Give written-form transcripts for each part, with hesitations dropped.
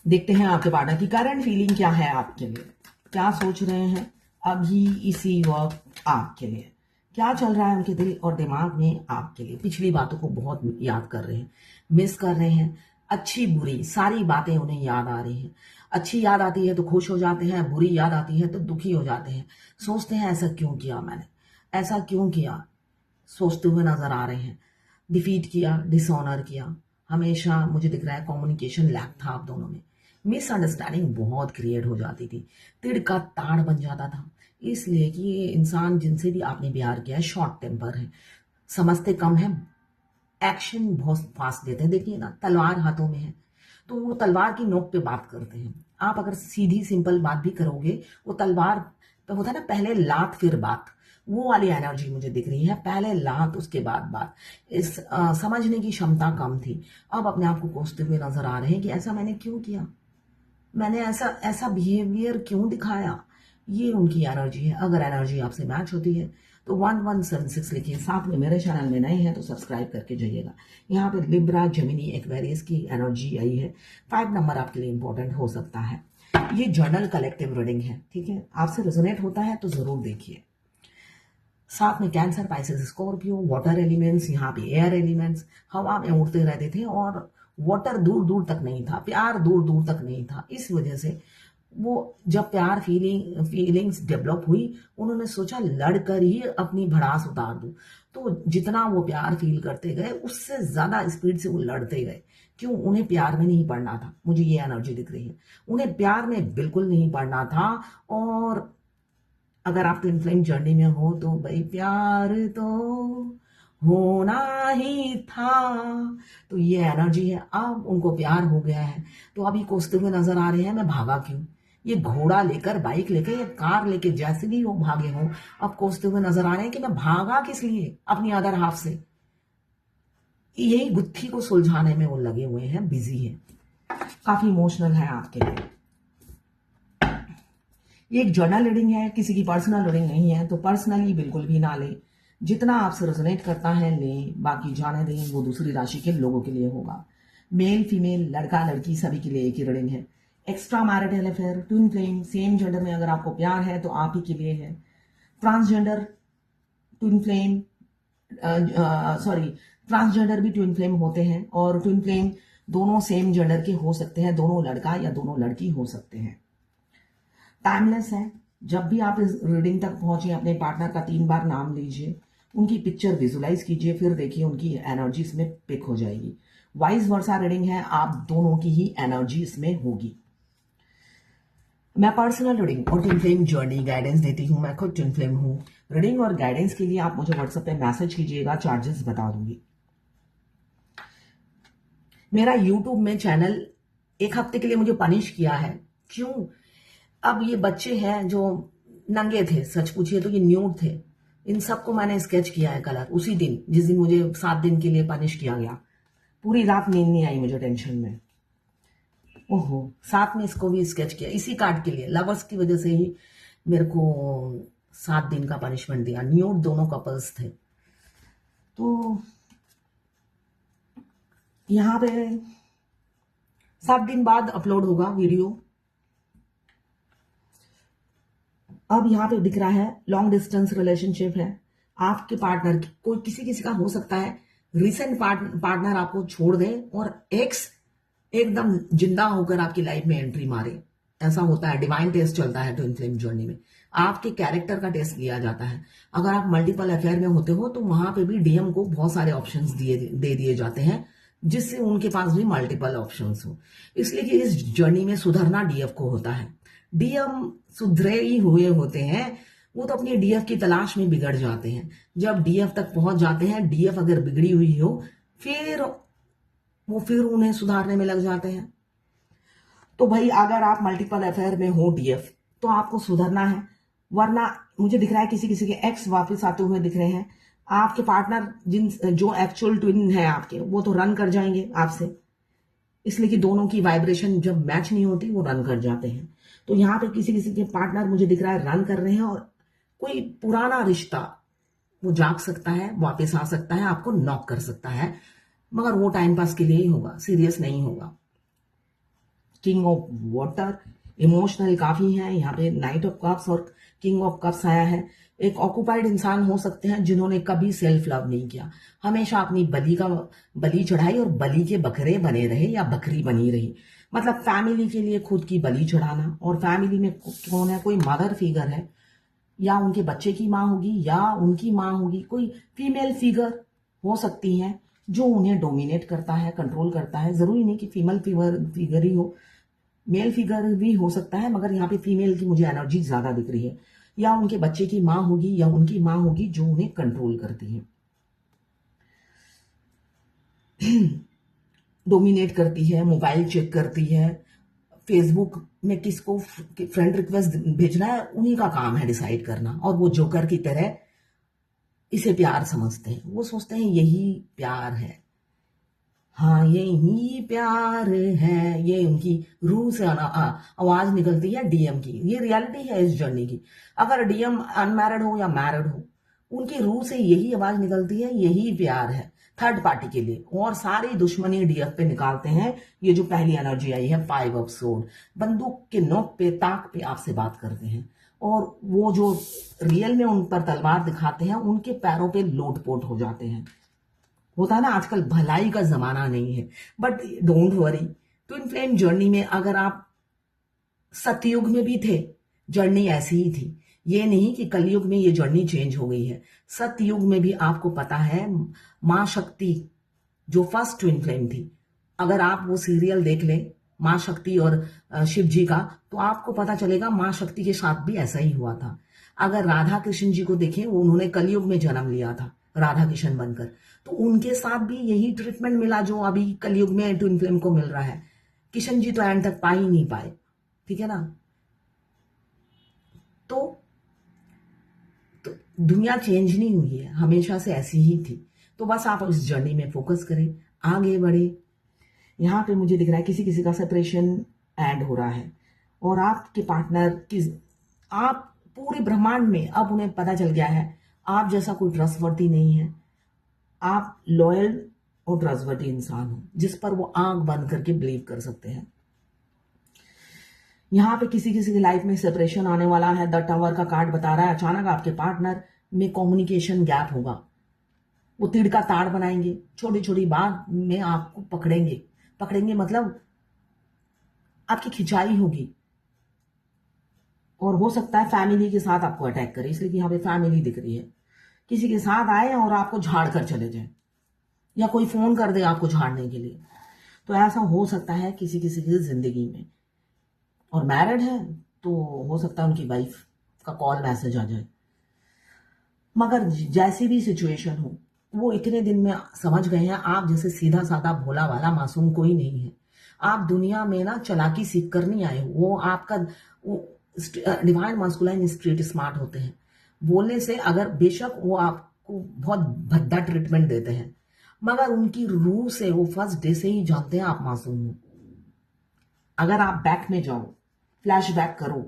देखते हैं आपके पार्टनर की करंट फीलिंग क्या है आपके लिए, क्या सोच रहे हैं अभी इसी वक्त आपके लिए, क्या चल रहा है उनके दिल और दिमाग में आपके लिए। पिछली बातों को बहुत याद कर रहे हैं, मिस कर रहे हैं, अच्छी बुरी सारी बातें उन्हें याद आ रही हैं। अच्छी याद आती है तो खुश हो जाते हैं, बुरी याद आती है तो दुखी हो जाते हैं, सोचते हैं ऐसा क्यों किया मैंने, ऐसा क्यों किया, सोचते हुए नजर आ रहे हैं। डिफीट किया, डिसऑनर किया, हमेशा मुझे दिख रहा है कम्युनिकेशन लैक था आप दोनों में, मिसअंडरस्टैंडिंग बहुत क्रिएट हो जाती थी, तिड़ का ताड़ बन जाता था। इसलिए कि ये इंसान जिनसे भी आपने प्यार किया है शॉर्ट टेम्पर है, समझते कम है, एक्शन बहुत फास्ट देते हैं। देखिए ना, तलवार हाथों में है तो वो तलवार की नोक पे बात करते हैं। आप अगर सीधी सिंपल बात भी करोगे, वो तलवार पे होता है ना, पहले लात फिर बात, वो वाली एनर्जी मुझे दिख रही है। पहले लात उसके बाद बात, इस समझने की क्षमता कम थी। अब अपने आप को कोसते हुए नजर आ रहे हैं कि ऐसा मैंने क्यों किया, मैंने ऐसा ऐसा बिहेवियर क्यों दिखाया। ये उनकी एनर्जी है। अगर एनर्जी आपसे मैच होती है तो 1176 लिखिए, साथ में मेरे चैनल में नए हैं तो सब्सक्राइब करके जाइएगा। यहाँ पे लिब्रा, जेमिनी, एक्वेरियस की एनर्जी आई है। 5 नंबर आपके लिए इंपॉर्टेंट हो सकता है। ये जर्नल कलेक्टिव रीडिंग है, ठीक है, आपसे रेजोनेट होता है तो जरूर देखिए। साथ में cancer, Pisces, Scorpio, water elements, यहाँ पे एयर एलिमेंट्स हवा में उड़ते रहते थे और वाटर दूर दूर तक नहीं था, प्यार दूर दूर तक नहीं था। इस वजह से वो जब प्यार फीलिंग्स डेवलप हुई, उन्होंने सोचा लड़कर ही अपनी भड़ास उतार दूं। तो जितना वो प्यार फील करते गए उससे ज्यादा स्पीड से वो लड़ते गए। क्यों? उन्हें प्यार में नहीं पड़ना था। मुझे ये एनर्जी दिख रही है, उन्हें प्यार में बिल्कुल नहीं पड़ना था। और अगर आप ट्विन फ्लेम जर्नी में हो तो भाई प्यार तो होना ही था। तो ये एनर्जी है, अब उनको प्यार हो गया है तो अभी कोसते हुए नजर आ रहे हैं मैं भागा क्यों। ये घोड़ा लेकर, बाइक लेकर या कार लेकर जैसे भी वो भागे हो, अब कोसते हुए नजर आ रहे हैं कि मैं भागा किस लिए अपनी अदर हाफ से। यही गुत्थी को सुलझाने में वो लगे हुए हैं, बिजी है, काफी इमोशनल है आपके लिए। ये एक जर्नल रीडिंग है, किसी की पर्सनल रीडिंग नहीं है, तो पर्सनली बिल्कुल भी ना ले। जितना आपसे रेजोनेट करता है ले, बाकी जाने दें, वो दूसरी राशि के लोगों के लिए होगा। मेल फीमेल, लड़का लड़की सभी के लिए एक ही रीडिंग है। Extra marital affair, twin flame, same gender में अगर आपको प्यार है तो आप ही के लिए है। ट्रांसजेंडर ट्विन फ्लेम, ट्रांसजेंडर भी ट्विन फ्लेम होते हैं और ट्विन फ्लेम दोनों सेम जेंडर के हो सकते हैं, दोनों लड़का या दोनों लड़की हो सकते हैं। टाइमलेस है। जब भी आप इस रीडिंग तक पहुंचे अपने पार्टनर का 3 बार नाम लीजिए, उनकी पिक्चर विजुलाइज कीजिए, फिर देखिए उनकी एनर्जी इसमें पिक हो जाएगी। वाइस वर्सा रीडिंग है, आप दोनों की ही एनर्जी इसमें होगी। मैं पर्सनल रीडिंग और ट्विन फ्लेम जर्नी गाइडेंस देती हूँ, मैं खुद ट्विन फ्लेम हूँ। रीडिंग और गाइडेंस के लिए आप मुझे व्हाट्सएप पे मैसेज कीजिएगा, चार्जेस बता दूंगी। मेरा यूट्यूब में चैनल 1 हफ्ते के लिए मुझे पनिश किया है। क्यों? अब ये बच्चे हैं जो नंगे थे, सच पूछिए तो ये न्यूड थे, इन सबको मैंने स्केच किया है कलर उसी दिन जिस दिन मुझे 7 दिन के लिए पनिश किया गया। पूरी रात नींद नहीं आई मुझे टेंशन में। ओहो, साथ में इसको भी स्केच किया इसी कार्ड के लिए। लवर्स की वजह से ही मेरे को 7 दिन का पनिशमेंट दिया। न्यूड दोनों कपल्स थे। तो यहाँ पे 7 दिन बाद अपलोड होगा वीडियो। अब यहाँ पे दिख रहा है लॉन्ग डिस्टेंस रिलेशनशिप है, आपके पार्टनर कोई किसी किसी का हो सकता है रिसेंट पार्टनर आपको छोड़ दे और एक्स एकदम जिंदा होकर आपकी लाइफ में एंट्री मारे। ऐसा होता है, डिवाइन टेस्ट चलता है ट्विन फ्लेम जर्नी में, आपके कैरेक्टर का टेस्ट लिया जाता है। अगर आप मल्टीपल अफेयर में होते हो तो वहां पे भी डीएम को बहुत सारे ऑप्शंस दे दिए जाते हैं, जिससे उनके पास भी मल्टीपल ऑप्शंस हो। इसलिए कि इस जर्नी में सुधरना डीएफ को होता है। डीएम सुधरे ही हुए होते हैं, वो तो अपनी डीएफ की तलाश में बिगड़ जाते हैं। जब डीएफ तक पहुंच जाते हैं, डीएफ अगर बिगड़ी हुई हो फिर उन्हें सुधारने में लग जाते हैं। तो भाई अगर आप मल्टीपल अफेयर में हो डीएफ तो आपको सुधरना है, वरना मुझे दिख रहा है किसी किसी के एक्स वापस आते हुए दिख रहे हैं। आपके पार्टनर जो एक्चुअल ट्विन है आपके, वो तो रन कर जाएंगे आपसे, इसलिए कि दोनों की वाइब्रेशन जब मैच नहीं होती वो रन कर जाते हैं। तो यहाँ पे किसी किसी के पार्टनर मुझे दिख रहा है रन कर रहे हैं और कोई पुराना रिश्ता वो जाग सकता है, वापस आ सकता है, आपको नॉक कर सकता है, मगर वो टाइम पास के लिए ही होगा, सीरियस नहीं होगा। किंग ऑफ वाटर, इमोशनल काफी है यहाँ पे। नाइट ऑफ कप्स और किंग ऑफ कप्स आया है। एक ऑक्युपाइड इंसान हो सकते हैं जिन्होंने कभी सेल्फ लव नहीं किया, हमेशा अपनी बलि चढ़ाई और बलि के बकरे बने रहे या बकरी बनी रही। मतलब फैमिली के लिए खुद की बलि चढ़ाना। और फैमिली में कौन है, कोई मदर फिगर है या उनके बच्चे की माँ होगी या उनकी माँ होगी, कोई फीमेल फिगर हो सकती है जो उन्हें डोमिनेट करता है, कंट्रोल करता है। जरूरी नहीं कि फीमेल फिगर ही हो, मेल फिगर भी हो सकता है, मगर यहाँ पे फीमेल की मुझे एनर्जी ज्यादा दिख रही है। या उनके बच्चे की माँ होगी या उनकी माँ होगी जो उन्हें कंट्रोल करती है, डोमिनेट करती है, मोबाइल चेक करती है, फेसबुक में किसको फ्रेंड रिक्वेस्ट भेजना है उन्हीं का काम है डिसाइड करना। और वो जोकर की तरह इसे प्यार समझते हैं, वो सोचते हैं यही प्यार है, हाँ यही प्यार है। ये उनकी रूह से आवाज निकलती है डीएम की। ये रियलिटी है इस जर्नी की। अगर डीएम अनमैरिड हो या मैरिड हो, उनकी रूह से यही आवाज निकलती है यही प्यार है थर्ड पार्टी के लिए। और सारी दुश्मनी डीएफ पे निकालते हैं। ये जो पहली एनर्जी आई है 5 ऑफ सोर्ड, बंदूक के नोक पे, ताक पे आपसे बात करते हैं। और वो जो रियल में उन पर तलवार दिखाते हैं उनके पैरों पे लोटपोट हो जाते हैं। होता है ना, आजकल भलाई का जमाना नहीं है। But don't worry, twin flame journey में अगर आप सतयुग में भी थे, जर्नी ऐसी ही थी। ये नहीं कि कलयुग में ये जर्नी चेंज हो गई है। सतयुग में भी आपको पता है मां शक्ति जो फर्स्ट ट्विन फ्लेम थी, अगर आप वो सीरियल देख लें मां शक्ति और शिव जी का, तो आपको पता चलेगा मां शक्ति के साथ भी ऐसा ही हुआ था। अगर राधा कृष्ण जी को देखें, वो उन्होंने कलयुग में जन्म लिया था राधा कृष्ण बनकर, तो उनके साथ भी यही ट्रीटमेंट मिला जो अभी कलयुग में ट्विन फ्लेम को मिल रहा है। किशन जी तो एंड तक पा ही नहीं पाए, ठीक है ना। तो दुनिया चेंज नहीं हुई है, हमेशा से ऐसी ही थी। तो बस आप इस जर्नी में फोकस करें, आगे बढ़े। यहाँ पे मुझे दिख रहा है किसी किसी का सेपरेशन एंड हो रहा है और आपके पार्टनर की, आप पूरे ब्रह्मांड में अब उन्हें पता चल गया है आप जैसा कोई ट्रस्टवर्दी नहीं है। आप लॉयल और ट्रस्टवर्दी इंसान हो जिस पर वो आंख बंद करके बिलीव कर सकते हैं। यहाँ पे किसी किसी की लाइफ में सेपरेशन आने वाला है। द टावर का कार्ड बता रहा है अचानक आपके पार्टनर में कम्युनिकेशन गैप होगा। वो तीर का ताड़ बनाएंगे, छोटी छोटी बात में आपको पकड़ेंगे मतलब आपकी खिंचाई होगी। और हो सकता है फैमिली के साथ आपको अटैक करे, इसलिए कि यहाँ पे फैमिली दिख रही है। किसी के साथ आए और आपको झाड़ कर चले जाए या कोई फोन कर दे आपको झाड़ने के लिए, तो ऐसा हो सकता है किसी किसी की जिंदगी में। और मैरिड है तो हो सकता है उनकी वाइफ का कॉल मैसेज आ जाए। मगर जैसी भी सिचुएशन हो, वो इतने दिन में समझ गए हैं आप जैसे सीधा साधा भोला वाला मासूम कोई नहीं है। आप दुनिया में ना चालाकी सीख कर नहीं आए हो। वो आपका डिवाइन मास्कुलाइन स्ट्रीट स्मार्ट होते हैं बोलने से। अगर बेशक वो आपको बहुत भद्दा ट्रीटमेंट देते हैं, मगर उनकी रूह से वो फर्स्ट डे से ही जानते हैं आप मासूम हो। अगर आप बैक में जाओ, फ्लैशबैक करो,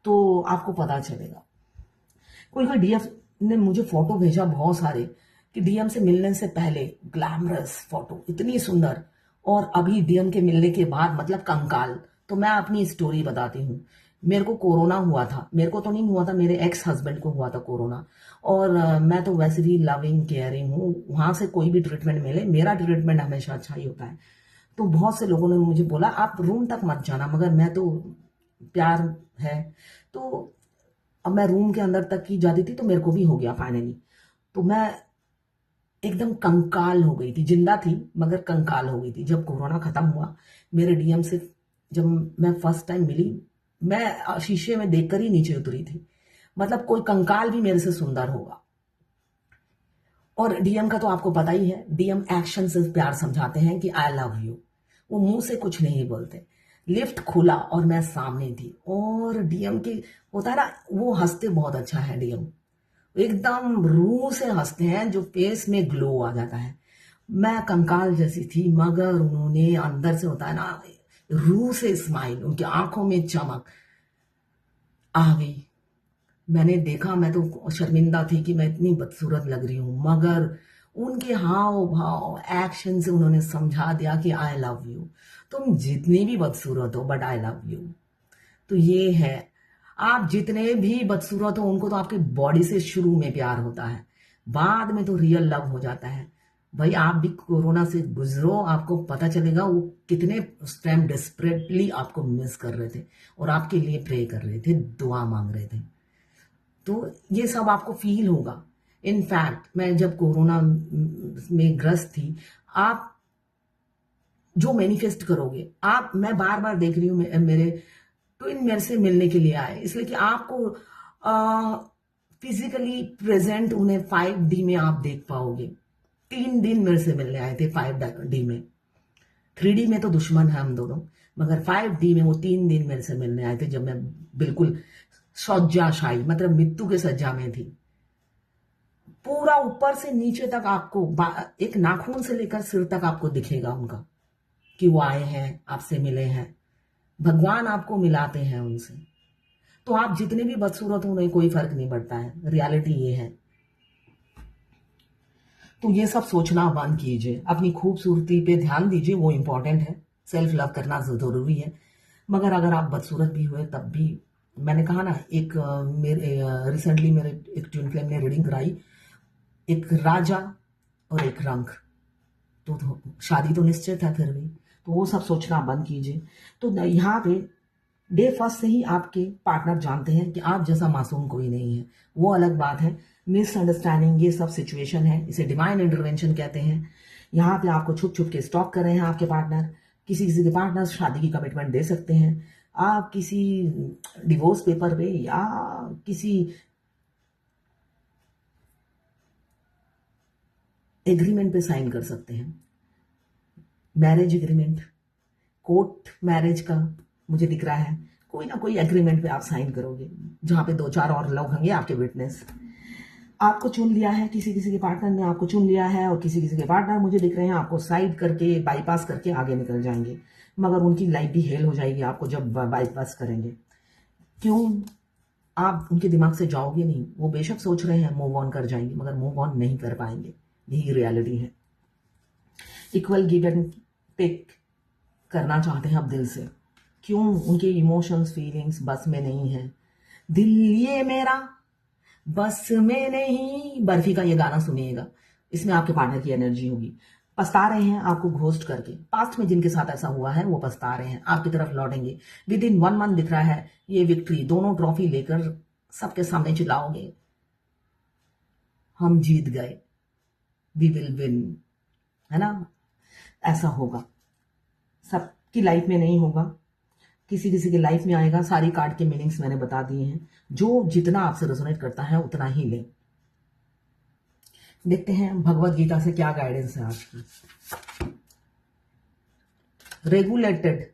तो आपको पता चलेगा। कोई कोई डीएम ने मुझे फोटो भेजा बहुत सारे कि डीएम से मिलने से पहले ग्लैमरस फोटो इतनी सुंदर, और अभी डीएम के मिलने के बाद मतलब कंकाल। तो मैं अपनी स्टोरी बताती हूँ। मेरे को कोरोना हुआ था, मेरे को तो नहीं हुआ था, मेरे एक्स हस्बैंड को हुआ था कोरोना। और मैं तो वैसे भी लविंग केयरिंग हूँ, वहां से कोई भी ट्रीटमेंट मिले मेरा ट्रीटमेंट हमेशा अच्छा ही होता है। तो बहुत से लोगों ने मुझे बोला आप रूम तक मत जाना, मगर मैं तो प्यार है तो अब मैं रूम के अंदर तक ही जाती थी, तो मेरे को भी हो गया फाइनली। तो मैं एकदम कंकाल हो गई थी, जिंदा थी मगर कंकाल हो गई थी। जब कोरोना खत्म हुआ मेरे डीएम से जब मैं फर्स्ट टाइम मिली, मैं शीशे में देखकर ही नीचे उतरी थी। मतलब कोई कंकाल भी मेरे से सुंदर होगा। और डीएम का तो आपको पता ही है, डीएम एक्शन से प्यार समझाते हैं कि आई लव यू। वो मुंह से कुछ नहीं बोलते। लिफ्ट खुला और मैं सामने थी, और डीएम की होता है ना, वो हंसते बहुत अच्छा है डीएम, एकदम रूह से हंसते हैं जो फेस में ग्लो आ जाता है। मैं कंकाल जैसी थी मगर उन्होंने अंदर से होता है ना रूह से स्माइल, उनकी आंखों में चमक आ गई। मैंने देखा, मैं तो शर्मिंदा थी कि मैं इतनी बदसूरत लग रही हूं, मगर उनके हाव भाव एक्शन से उन्होंने समझा दिया कि आई लव यू, तुम जितनी भी बदसूरत हो बट आई लव यू। तो ये है, आप जितने भी बदसूरत हो उनको तो आपकी बॉडी से शुरू में प्यार होता है, बाद में तो रियल लव हो जाता है। भाई आप भी कोरोना से गुजरो, आपको पता चलेगा वो कितने उस टाइम डेस्परेटली आपको मिस कर रहे थे और आपके लिए प्रे कर रहे थे, दुआ मांग रहे थे। तो ये सब आपको फील होगा। इनफैक्ट मैं जब कोरोना में ग्रस्त थी, आप जो मैनिफेस्ट करोगे, आप, मैं बार बार देख रही हूँ मेरे ट्विन मेरे से मिलने के लिए आए, इसलिए कि आपको फिजिकली प्रेजेंट उन्हें 5D में आप देख पाओगे। 3 दिन मेरे से मिलने आए थे 5D में। 3D में तो दुश्मन है हम दोनों, मगर 5D में वो 3 दिन मेरे से मिलने आए थे, जब मैं बिल्कुल शौज्याशायी मतलब मृत्यु के सज्जा में थी। पूरा ऊपर से नीचे तक आपको एक नाखून से लेकर सिर तक आपको दिखेगा उनका कि वो आए हैं, आपसे मिले हैं। भगवान आपको मिलाते हैं उनसे। तो आप जितने भी बदसूरत हो, उन्हें कोई फर्क नहीं पड़ता है, रियलिटी ये है। तो ये सब सोचना बंद कीजिए, अपनी खूबसूरती पे ध्यान दीजिए, वो इंपॉर्टेंट है, सेल्फ लव करना जरूरी है। मगर अगर आप बदसूरत भी हुए तब भी, मैंने कहा ना, एक मेरे रिसेंटली मेरे एक ट्विन फ्लेम ने रीडिंग कराई, एक राजा और एक रंक, तो शादी तो निश्चित है, फिर भी तो वो सब सोचना बंद कीजिए। तो यहाँ पे डे फर्स्ट से ही आपके पार्टनर जानते हैं कि आप जैसा मासूम कोई नहीं है। वो अलग बात है, मिसअंडरस्टैंडिंग ये सब सिचुएशन है, इसे डिवाइन इंटरवेंशन कहते हैं। यहाँ पे आपको छुप छुप के स्टॉक कर रहे हैं आपके पार्टनर। किसी किसी के पार्टनर शादी की कमिटमेंट दे सकते हैं, आप किसी डिवोर्स पेपर पे या किसी एग्रीमेंट पे साइन कर सकते हैं, मैरिज एग्रीमेंट, कोर्ट मैरिज का मुझे दिख रहा है, कोई ना कोई एग्रीमेंट पे आप साइन करोगे, जहां पे 2-4 और लोग होंगे आपके विटनेस। आपको चुन लिया है, किसी किसी के पार्टनर ने आपको चुन लिया है, और किसी किसी के पार्टनर मुझे दिख रहे हैं आपको साइड करके, बाईपास करके आगे निकल जाएंगे, मगर उनकी लाइफ भी हेल हो जाएगी आपको जब बाईपास करेंगे। क्यों? आप उनके दिमाग से जाओगे नहीं। वो बेशक सोच रहे हैं मूव ऑन कर जाएंगे, मगर मूव ऑन नहीं कर पाएंगे, यही रियलिटी है। इक्वल गिव एंड टेक करना चाहते हैं आप दिल से। क्यों? उनके इमोशंस फीलिंग्स बस में नहीं है। दिल ये मेरा बस में नहीं, बर्फी का ये गाना सुनिएगा, इसमें आपके पार्टनर की एनर्जी होगी। पछता रहे हैं आपको घोस्ट करके, पास्ट में जिनके साथ ऐसा हुआ है वो पछता रहे हैं, आपकी तरफ लौटेंगे। विद इन 1 मंथ दिख रहा है ये विक्ट्री, दोनों ट्रॉफी लेकर सबके सामने चिल्लाओगे, हम जीत गए, वी विल विन, है ना? ऐसा होगा, सबकी लाइफ में नहीं होगा, किसी किसी के लाइफ में आएगा। सारी कार्ड के मीनिंग्स मैंने बता दिए हैं, जो जितना आपसे रेजोनेट करता है उतना ही ले। देखते हैं भगवत गीता से क्या गाइडेंस है आज की। रेगुलेटेड,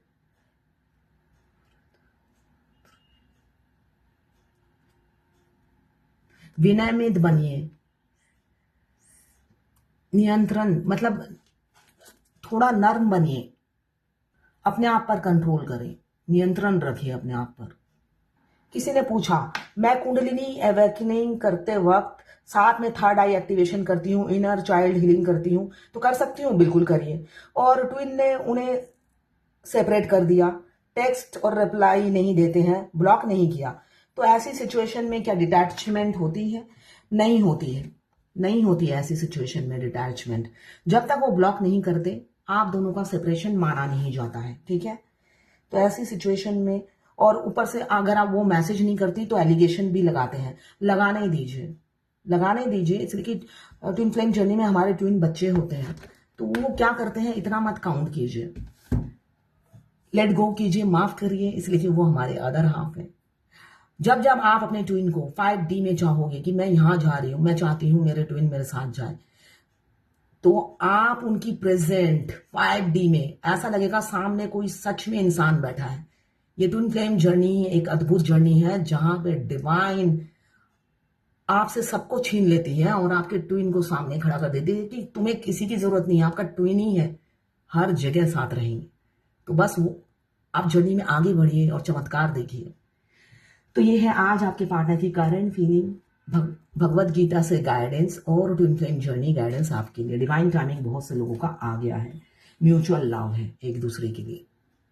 विनयमित बनिए, नियंत्रण मतलब थोड़ा नर्म बनिए, अपने आप पर कंट्रोल करें, नियंत्रण रखिए अपने आप पर। किसी ने पूछा, मैं कुंडलिनी अवेकनिंग करते वक्त साथ में 3rd आई एक्टिवेशन करती हूँ, इनर चाइल्ड हीलिंग करती हूँ, तो कर सकती हूँ? बिल्कुल करिए। और ट्विन ने उन्हें सेपरेट कर दिया, टेक्स्ट और रिप्लाई नहीं देते हैं, ब्लॉक नहीं किया, तो ऐसी सिचुएशन में क्या डिटैचमेंट होती है? नहीं होती है, नहीं होती है ऐसी सिचुएशन में डिटैचमेंट। जब तक वो ब्लॉक नहीं करते, आप दोनों का सेपरेशन माना नहीं जाता है, ठीक है? तो ऐसी सिचुएशन में, और ऊपर से अगर आप वो मैसेज नहीं करती तो एलिगेशन भी लगाते हैं, लगाने दीजिए, लगाने दीजिए। इसलिए कि ट्विन फ्लेम जर्नी में हमारे ट्विन बच्चे होते हैं, तो वो क्या करते हैं, इतना मत काउंट कीजिए, लेट गो कीजिए, माफ करिए, इसलिए कि वो हमारे अदर हाफ है। जब जब आप अपने ट्विन को 5D में चाहोगे कि मैं यहां जा रही हूं, मैं चाहती हूं मेरे ट्विन मेरे साथ जाए, तो आप उनकी प्रेजेंट 5D में ऐसा लगेगा सामने कोई सच में इंसान बैठा है। ये ट्विन फ्लेम जर्नी एक अद्भुत जर्नी है, जहां पे डिवाइन आपसे सबको छीन लेती है और आपके ट्विन को सामने खड़ा कर देती है कि तुम्हें किसी की जरूरत नहीं है, आपका ट्विन ही है, हर जगह साथ रहेंगे। तो बस वो आप जर्नी में आगे बढ़िए और चमत्कार देखिए। तो ये है आज आपके पार्टनर की करंट फीलिंग, भगवत गीता से गाइडेंस और ट्विन फ्लेम जर्नी गाइडेंस आपके लिए। डिवाइन टाइमिंग बहुत से लोगों का आ गया है, म्यूचुअल लव है एक दूसरे के लिए।